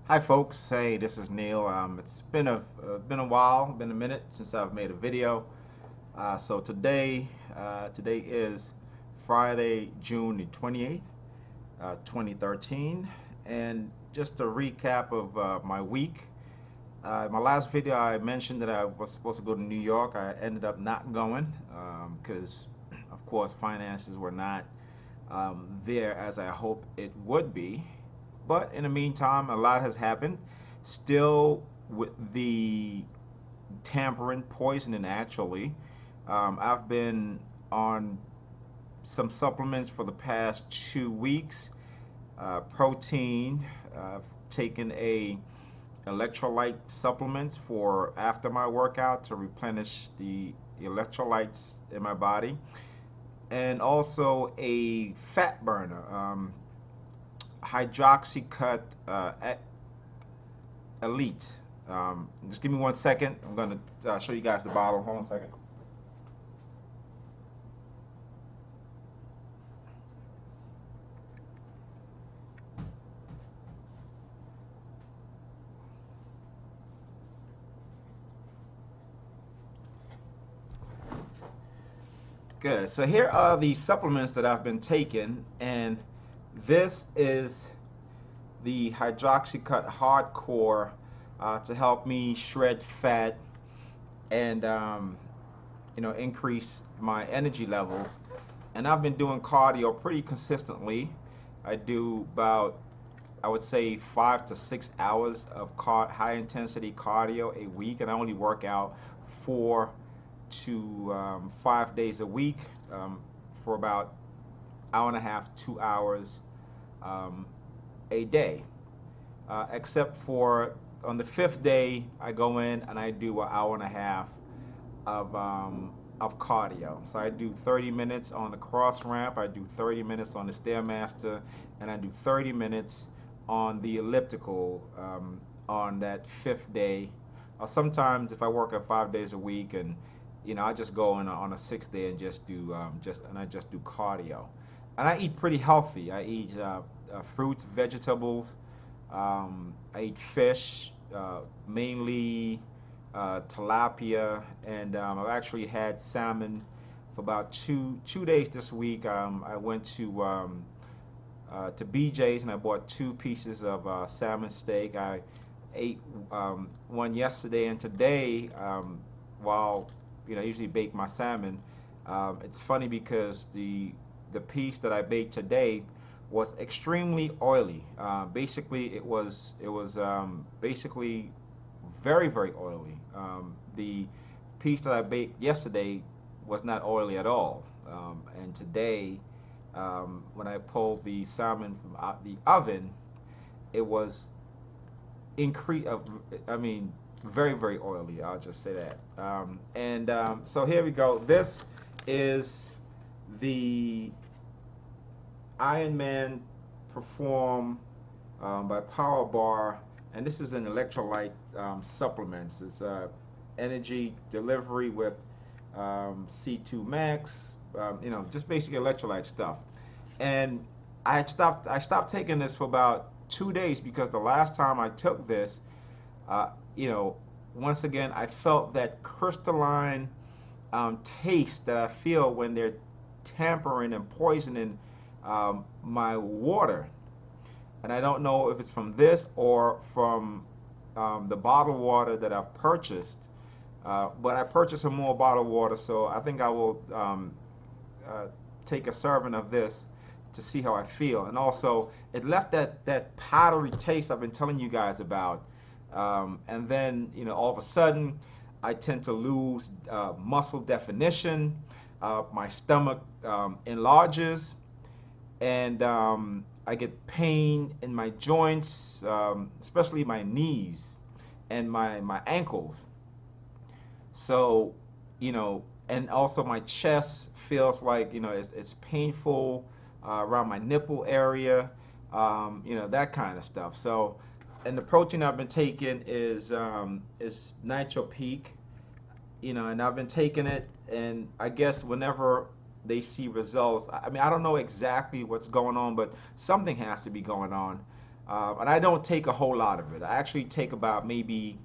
Hi folks, hey, this is Neil. It's been a while, been a minute since I've made a video. So today is Friday, June the 28th, 2013, and just a recap of my week. My last video I mentioned that I was supposed to go to New York. I ended up not going because, of course, finances were not there as I hoped it would be. But in the meantime, a lot has happened. Still with the tampering, poisoning actually. I've been on some supplements for the past 2 weeks. Protein. I've taken a electrolyte supplements for after my workout to replenish the electrolytes in my body, and also a fat burner. Hydroxycut Elite. Just give me 1 second. I'm going to show you guys the bottle. Hold on a second. Good. So here are the supplements that I've been taking, and this is the Hydroxycut Hardcore to help me shred fat and increase my energy levels. And I've been doing cardio pretty consistently. I do about, I would say, 5 to 6 hours of high intensity cardio a week, and I only work out 4 to 5 days a week for about hour and a half, 2 hours a day. Except for on the fifth day, I go in and I do an hour and a half of cardio. So I do 30 minutes on the cross ramp, I do 30 minutes on the Stairmaster, and I do 30 minutes on the elliptical on that fifth day. Sometimes if I work at 5 days a week, and I just go on a sixth day and just do cardio. And I eat pretty healthy. I eat fruits, vegetables. I eat fish, mainly tilapia, and I've actually had salmon for about two days this week. I went to BJ's and I bought 2 pieces of salmon steak. I ate one yesterday, and today, while I usually bake my salmon, it's funny because the piece that I baked today was extremely oily. Basically, it was basically very, very oily. The piece that I baked yesterday was not oily at all. And today, when I pulled the salmon from out the oven, it was very, very oily. I'll just say that. So here we go. This is the Iron Man Perform by Power Bar, and this is an electrolyte supplements. It's energy delivery with C2 Max, just basically electrolyte stuff. And I stopped taking this for about 2 days because the last time I took this, once again I felt that crystalline taste that I feel when they're tampering and poisoning my water. And I don't know if it's from this or from the bottled water that I've purchased, but I purchased some more bottled water, so I think I will take a serving of this to see how I feel. And also, it left that powdery taste I've been telling you guys about. And then, all of a sudden, I tend to lose muscle definition. My stomach enlarges, and I get pain in my joints, especially my knees and my ankles. So, and also my chest feels like, it's painful around my nipple area, that kind of stuff. So, and the protein I've been taking is Nitro Peak, and I've been taking it, and I guess whenever they see results, I mean, I don't know exactly what's going on, but something has to be going on. And I don't take a whole lot of it. I actually take about maybe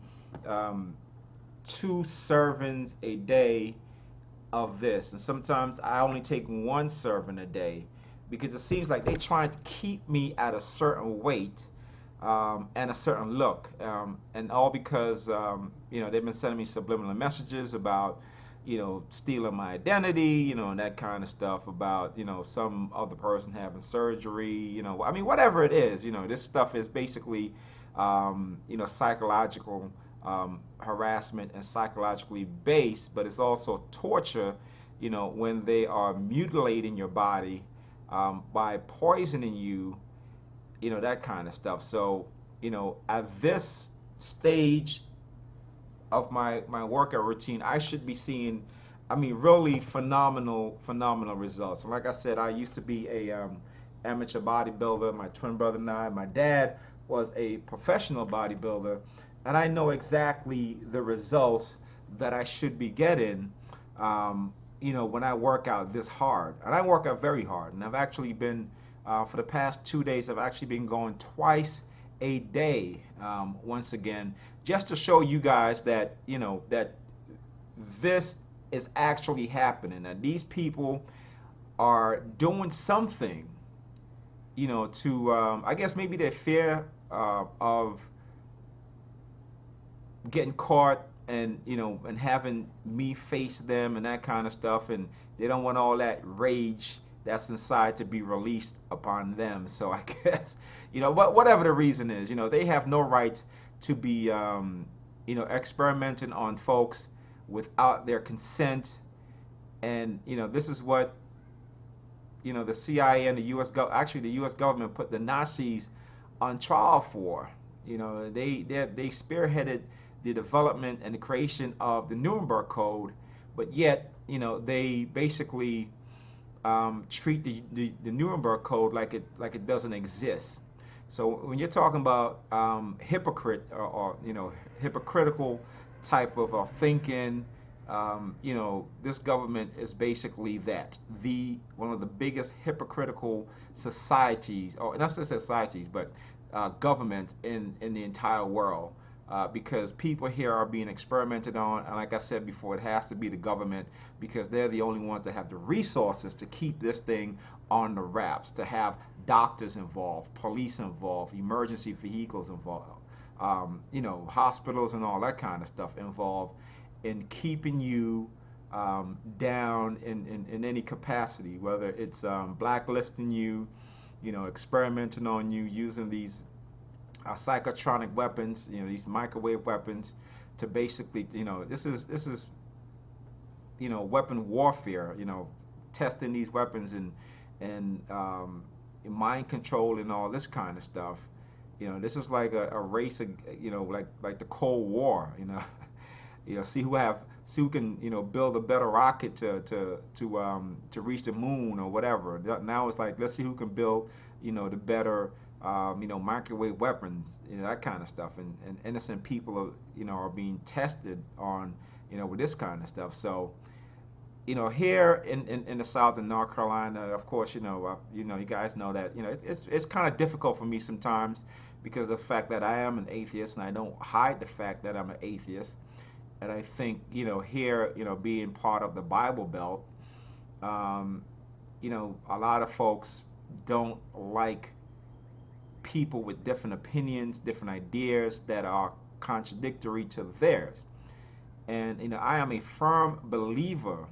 um, 2 servings a day of this, and sometimes I only take 1 serving a day because it seems like they're trying to keep me at a certain weight and a certain look, and all because they've been sending me subliminal messages about stealing my identity, and that kind of stuff about some other person having surgery, I mean whatever it is, this stuff is basically psychological harassment and psychologically based, but it's also torture, when they are mutilating your body by poisoning you, that kind of stuff. So, at this stage of my workout routine, I should be seeing, I mean, really phenomenal results. And like I said, I used to be a amateur bodybuilder. My twin brother and I, my dad was a professional bodybuilder, and I know exactly the results that I should be getting, when I work out this hard. And I work out very hard, and I've actually been, for the past 2 days, I've actually been going twice a day, once again, just to show you guys that, that this is actually happening. That these people are doing something, to, I guess maybe their fear of getting caught and and having me face them and that kind of stuff, and they don't want all that rage that's inside to be released upon them. So I guess whatever the reason is, they have no right to be experimenting on folks without their consent. And this is what the CIA and the actually the U.S. government put the Nazis on trial for. They spearheaded the development and the creation of the Nuremberg Code, but yet they basically treat the Nuremberg Code like it doesn't exist. So when you're talking about or hypocritical type of thinking, this government is basically one of the biggest hypocritical societies, or not just societies, but governments in the entire world. Because people here are being experimented on, and like I said before, it has to be the government, because they're the only ones that have the resources to keep this thing on the wraps, to have doctors involved, police involved, emergency vehicles involved, hospitals and all that kind of stuff involved in keeping you down in any capacity, whether it's blacklisting you, experimenting on you, using these psychotronic weapons, these microwave weapons, to basically, this is weapon warfare, testing these weapons and mind control and all this kind of stuff. This is like a race, like the Cold War. See who can build a better rocket to reach the moon or whatever. Now it's like, let's see who can build the better microwave weapons, that kind of stuff, and innocent people are being tested on with this kind of stuff. So here in the South, in North Carolina, of course, you guys know that it's kind of difficult for me sometimes, because of the fact that I am an atheist, and I don't hide the fact that I'm an atheist. And I think here, being part of the Bible Belt, a lot of folks don't like people with different opinions, different ideas that are contradictory to theirs. And I am a firm believer,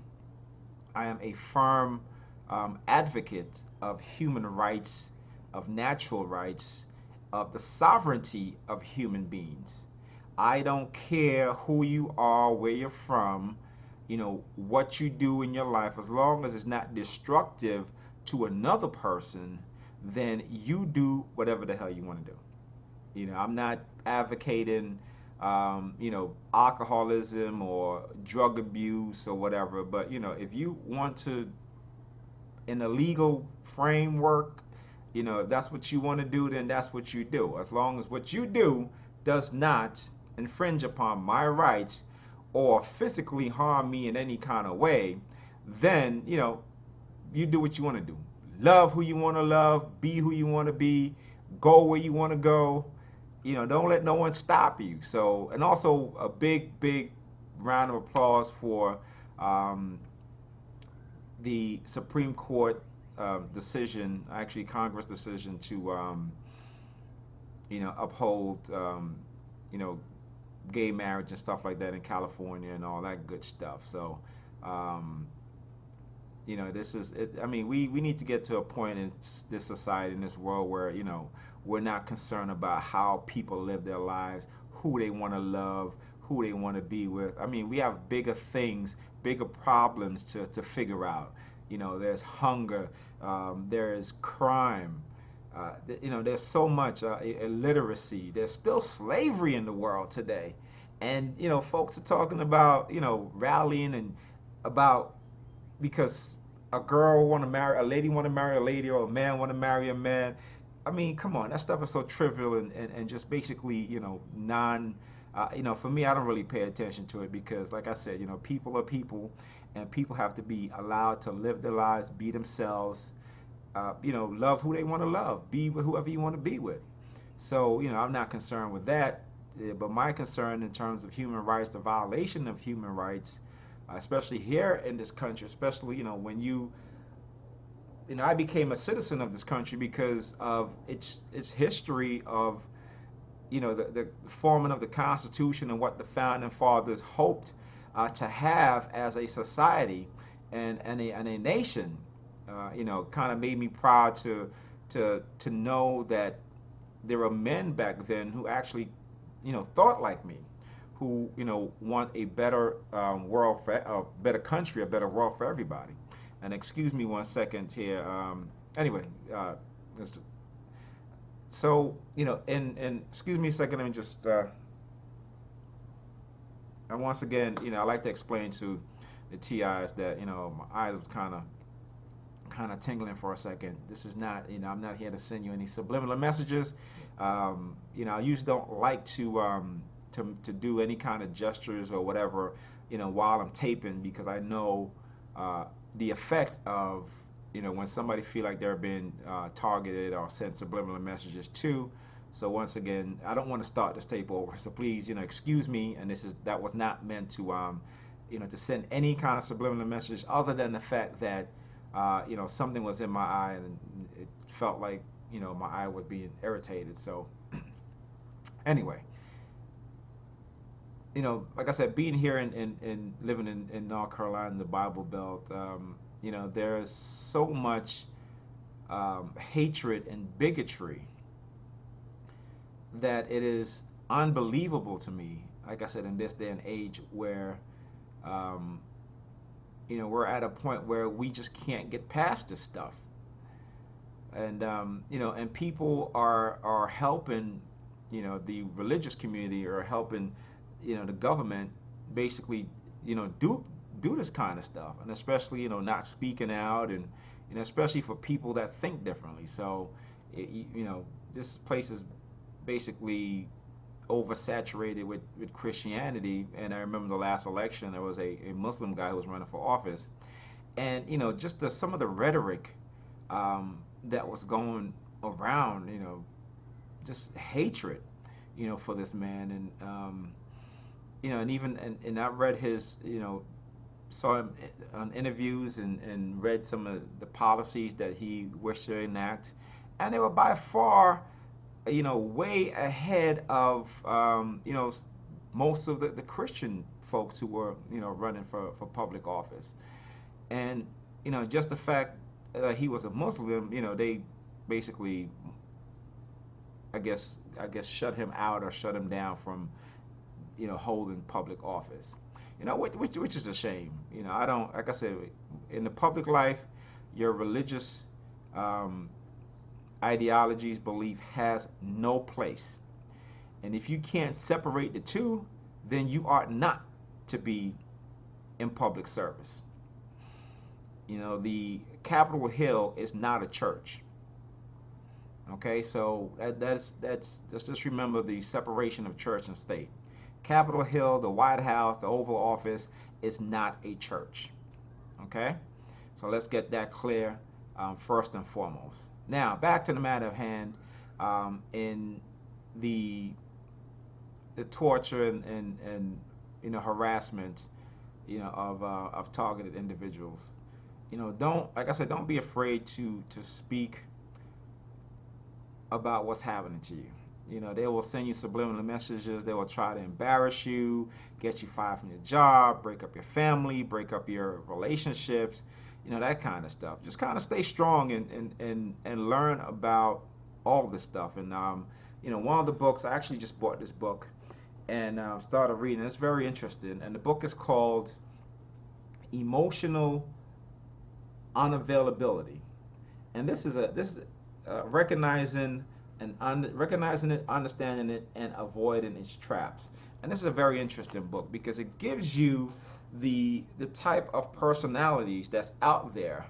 I am a firm advocate of human rights, of natural rights, of the sovereignty of human beings. I don't care who you are, where you're from, what you do in your life, as long as it's not destructive to another person, then you do whatever the hell you want to do. I'm not advocating, alcoholism or drug abuse or whatever, but, if you want to, in a legal framework, if that's what you want to do, then that's what you do. As long as what you do does not infringe upon my rights or physically harm me in any kind of way, then, you do what you want to do. Love who you want to love, be who you want to be, Go where you want to go. Don't let no one stop you. So, and also a big round of applause for um, the Supreme Court decision, actually Congress decision to uphold you know gay marriage and stuff like that in California and all that good stuff. So, um, this is it. I mean, we need to get to a point in this society, in this world, where we're not concerned about how people live their lives, who they want to love, who they want to be with. I mean, we have bigger things, bigger problems to figure out. There's hunger, there's crime, there's so much illiteracy. There's still slavery in the world today, and folks are talking about rallying and about because a lady want to marry a lady, or a man want to marry a man. I mean, come on, that stuff is so trivial and just basically, non. For me, I don't really pay attention to it because, like I said, people are people, and people have to be allowed to live their lives, be themselves, love who they want to love, be with whoever you want to be with. So, I'm not concerned with that. But my concern in terms of human rights, the violation of human rights, especially here in this country, especially, when I became a citizen of this country because of its history of, the forming of the Constitution and what the founding fathers hoped to have as a society and a nation. Kind of made me proud to know that there were men back then who actually, thought like me, who want a better world, for a better country, a better world for everybody. And excuse me one second here. Anyway, so and excuse me a second. Let me just and once again, I like to explain to the TIs that my eyes was kind of tingling for a second. This is not, I'm not here to send you any subliminal messages. I usually don't like to do any kind of gestures or whatever, while I'm taping, because I know the effect of, when somebody feel like they're being targeted or sent subliminal messages to. So once again, I don't want to start this tape over. So please, excuse me. And that was not meant to, to send any kind of subliminal message other than the fact that, something was in my eye and it felt like, my eye was being irritated. So anyway, like I said, being here and living in North Carolina, the Bible Belt, there's so much hatred and bigotry that it is unbelievable to me. Like I said, in this day and age where, we're at a point where we just can't get past this stuff. And, and people are helping, the religious community, or helping, the government basically, do this kind of stuff, and especially not speaking out, and especially for people that think differently. So this place is basically oversaturated with Christianity. And I remember the last election, there was a Muslim guy who was running for office, and just some of the rhetoric that was going around, just hatred, for this man. And and even and I read his, saw him on interviews, and read some of the policies that he wished to enact, and they were by far, way ahead of, most of the Christian folks who were, running for public office. And, just the fact that he was a Muslim, they basically, I guess shut him out or shut him down from, holding public office. Which is a shame. I don't, like I said, in the public life, your religious ideologies, belief has no place. And if you can't separate the two, then you ought not to be in public service. The Capitol Hill is not a church. Okay, so let's just remember the separation of church and state. Capitol Hill, the White House, the Oval Office is not a church. Okay, so let's get that clear first and foremost. Now, back to the matter of hand. in the torture and harassment of targeted individuals. Don't, like I said, don't be afraid to speak about what's happening to you. They will send you subliminal messages. They will try to embarrass you, get you fired from your job, break up your family, break up your relationships, that kind of stuff. Just kind of stay strong and learn about all this stuff. And one of the books, I actually just bought this book and started reading. It's very interesting. And the book is called Emotional Unavailability. And this is recognizing recognizing it, understanding it, and avoiding its traps. And this is a very interesting book because it gives you the type of personalities that's out there,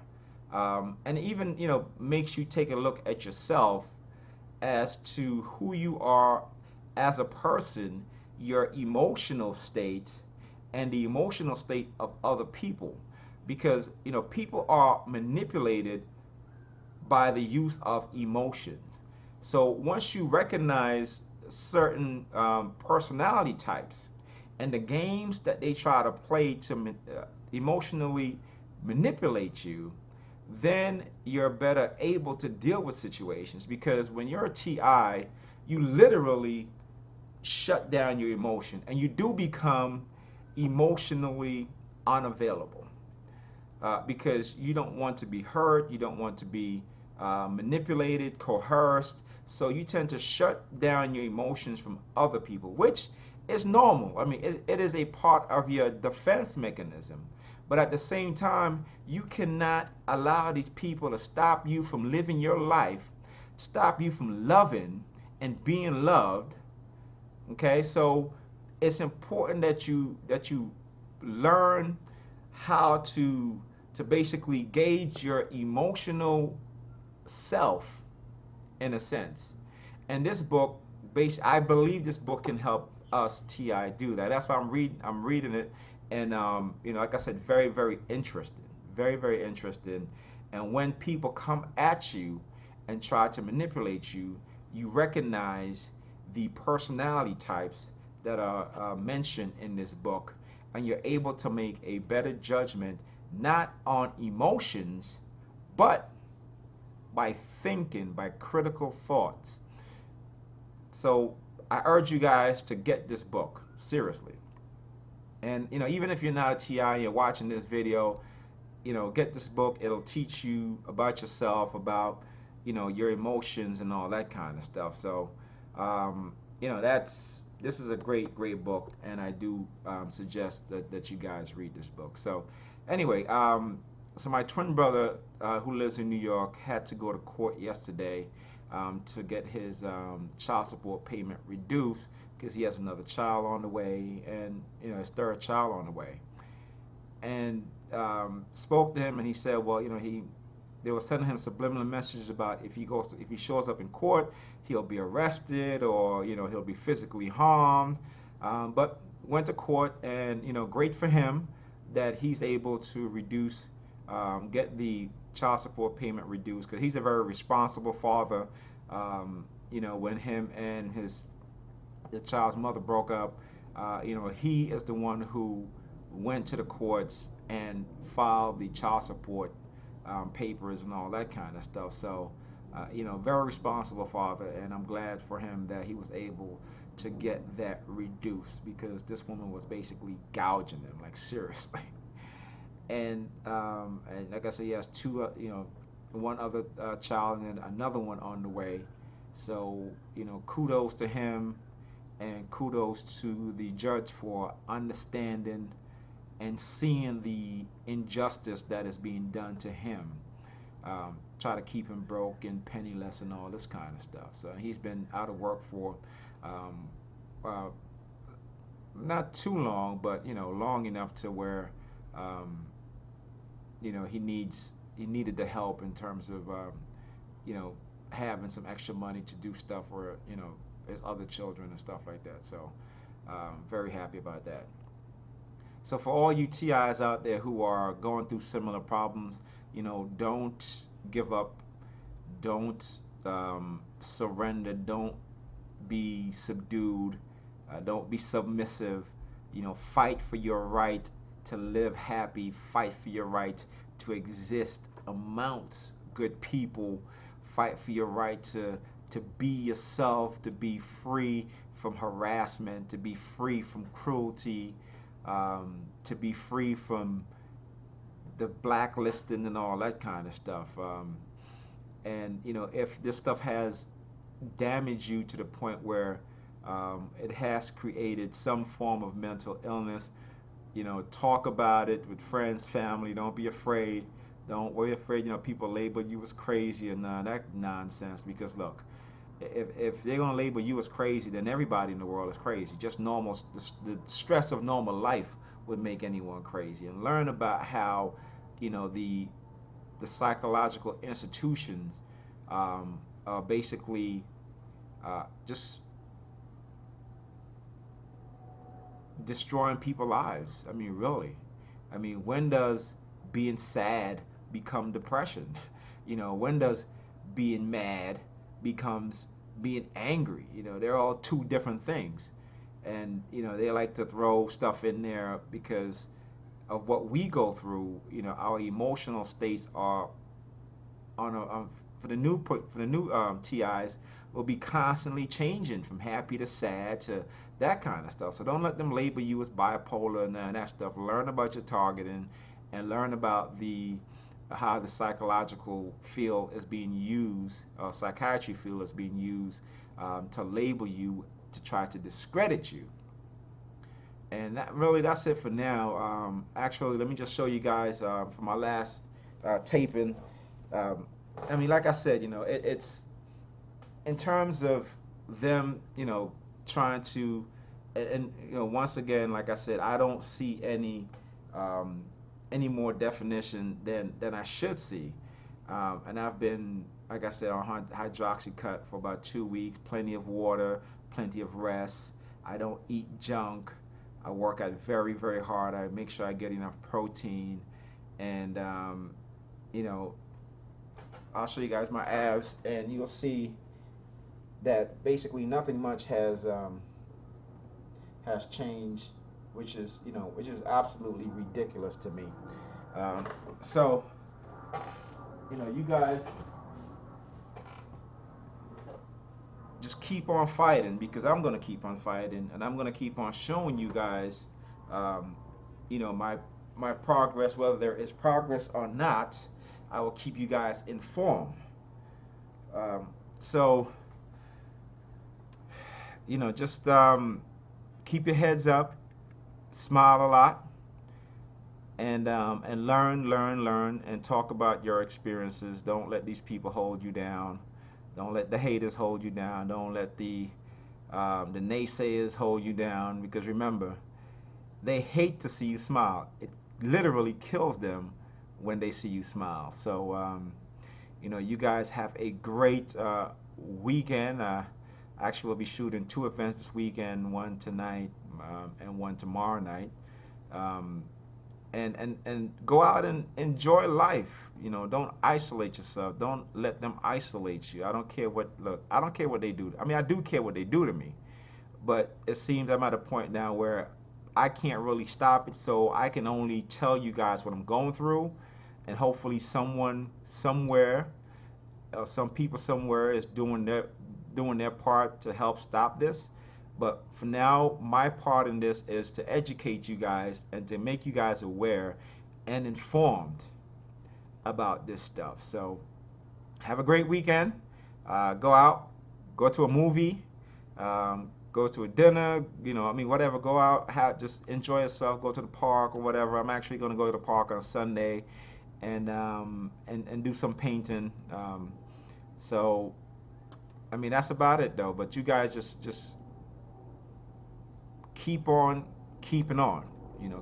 and even makes you take a look at yourself as to who you are as a person, your emotional state, and the emotional state of other people. Because people are manipulated by the use of emotion. So once you recognize certain personality types and the games that they try to play to emotionally manipulate you, then you're better able to deal with situations. Because when you're a TI, you literally shut down your emotion and you do become emotionally unavailable, because you don't want to be hurt, you don't want to be manipulated, coerced. So you tend to shut down your emotions from other people, which is normal. I mean, it is a part of your defense mechanism. But at the same time, you cannot allow these people to stop you from living your life, stop you from loving and being loved. Okay, so it's important that you learn how to basically gauge your emotional self in a sense. And this book, I believe this book can help us TI do that. That's why I'm reading it, and like I said, very very interesting, very very interesting. And when people come at you and try to manipulate you, you recognize the personality types that are mentioned in this book, and you're able to make a better judgment, not on emotions, but by thinking, by critical thoughts. So I urge you guys to get this book, seriously. And even if you're not a TI and you're watching this video, get this book. It'll teach you about yourself, about your emotions and all that kind of stuff. So this is a great book, and I do suggest that you guys read this book. So anyway, so my twin brother, who lives in New York, had to go to court yesterday to get his child support payment reduced because he has another child on the way, and his third child on the way. And spoke to him, and he said, well, they were sending him subliminal messages about if he shows up in court, he'll be arrested, or he'll be physically harmed. But went to court, and great for him that he's able to reduce, get the child support payment reduced, because he's a very responsible father. When him and the child's mother broke up, he is the one who went to the courts and filed the child support papers and all that kind of stuff. So, very responsible father, and I'm glad for him that he was able to get that reduced, because this woman was basically gouging him, like seriously. And like I said, he has two, one other child and another one on the way. So, kudos to him, and kudos to the judge for understanding and seeing the injustice that is being done to him. Try to keep him broke and penniless and all this kind of stuff. So he's been out of work for not too long, but long enough to where he needed the help in terms of having some extra money to do stuff for his other children and stuff like that. So very happy about that. So for all you TIs out there who are going through similar problems, don't give up. Don't surrender. Don't be subdued. Don't be submissive. Fight for your right to live happy. Fight for your right to exist amongst good people. Fight for your right to be yourself, to be free from harassment, to be free from cruelty, to be free from the blacklisting and all that kind of stuff. And if this stuff has damaged you to the point where it has created some form of mental illness, talk about it with friends, family. Don't be afraid. Don't worry afraid. People label you as crazy and that nonsense. Because look, if they're gonna label you as crazy, then everybody in the world is crazy. Just normal, the stress of normal life would make anyone crazy. And learn about how, the psychological institutions are basically just destroying people's lives. I mean, really. I mean, when does being sad become depression? When does being mad becomes being angry? They're all two different things. And, they like to throw stuff in there because of what we go through. Our emotional states are for the new TIs will be constantly changing from happy to sad to that kind of stuff. So don't let them label you as bipolar and that stuff. Learn about your targeting and learn about how the psychological field is being used, or psychiatry field is being used to label you, to try to discredit you. And that's it for now. Actually, let me just show you guys for my last taping. I mean, like I said, it's in terms of them, trying to, and once again, like I said, I don't see any more definition than I should see. And I've been, like I said, on hydroxycut for about 2 weeks. Plenty of water, plenty of rest. I don't eat junk. I work out very, very hard. I make sure I get enough protein, and I'll show you guys my abs, and you'll see that basically nothing much has changed, which is absolutely ridiculous to me. So you guys just keep on fighting, because I'm gonna keep on fighting, and I'm gonna keep on showing you guys, my progress. Whether there is progress or not, I will keep you guys informed. So just keep your heads up, smile a lot, and learn, and talk about your experiences. Don't let these people hold you down. Don't let the haters hold you down. Don't let the naysayers hold you down, because remember, they hate to see you smile. It literally kills them when they see you smile. So you guys have a great weekend. Actually, we'll be shooting 2 events this weekend, one tonight and one tomorrow night. And go out and enjoy life. Don't isolate yourself. Don't let them isolate you. I don't care what they do. I mean, I do care what they do to me, but it seems I'm at a point now where I can't really stop it. So I can only tell you guys what I'm going through, and hopefully someone somewhere, some people somewhere is doing their part to help stop this. But for now, my part in this is to educate you guys and to make you guys aware and informed about this stuff. So have a great weekend. Go out, go to a movie, go to a dinner, whatever. Go out, just enjoy yourself. Go to the park or whatever. I'm actually going to go to the park on Sunday and do some painting. So I mean, that's about it though. But you guys just keep on keeping on.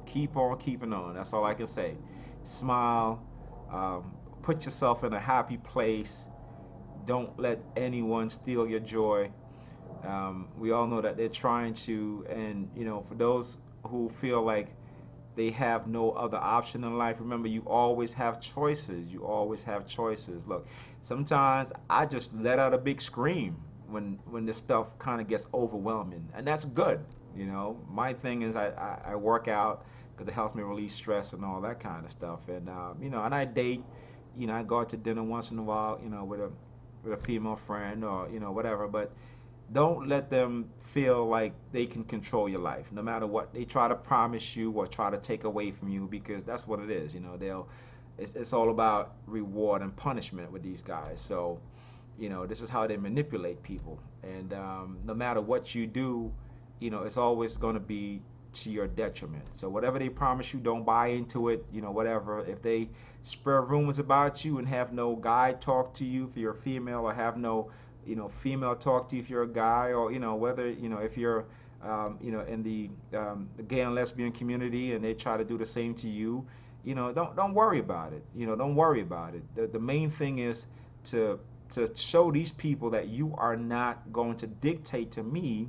Keep on keeping on. That's all I can say. Smile. Put yourself in a happy place. Don't let anyone steal your joy. We all know that they're trying to, and for those who feel like they have no other option in life. Remember, you always have choices. You always have choices. Look, sometimes I just let out a big scream when this stuff kind of gets overwhelming, and that's good. You know, my thing is I work out because it helps me release stress and all that kind of stuff. And you know, and I date. You know, I go out to dinner once in a while. You know, with a female friend or you know whatever. But don't let them feel like they can control your life, no matter what they try to promise you or try to take away from you, because that's what it is. You know, it's all about reward and punishment with these guys. So, you know, this is how they manipulate people. And no matter what you do, you know, it's always going to be to your detriment. So whatever they promise you, don't buy into it. You know, whatever. If they spread rumors about you and have no guy talk to you if you're a female, or have no, you know, female talk to you if you're a guy, or you know, whether you know if you're you know, in the gay and lesbian community, and they try to do the same to you, you know, don't worry about it. You know, don't worry about it. The main thing is to show these people that you are not going to dictate to me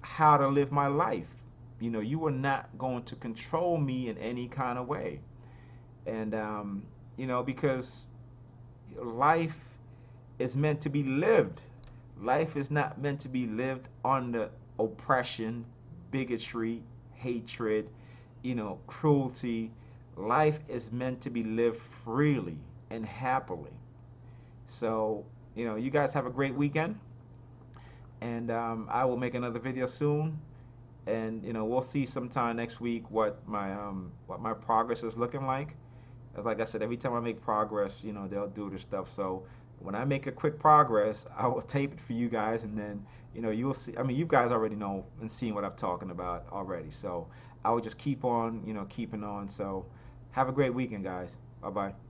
how to live my life. You know, you are not going to control me in any kind of way. And you know, because life is meant to be lived. Life is not meant to be lived under oppression, bigotry, hatred, you know, cruelty. Life is meant to be lived freely and happily. So, you know, you guys have a great weekend, and I will make another video soon. And you know, we'll see sometime next week what my progress is looking like. As like I said, every time I make progress, you know, they'll do this stuff. So when I make a quick progress, I will tape it for you guys, and then you know you'll see. I mean, you guys already know and seeing what I'm talking about already. So I will just keep on, you know, keeping on. So have a great weekend, guys. Bye bye.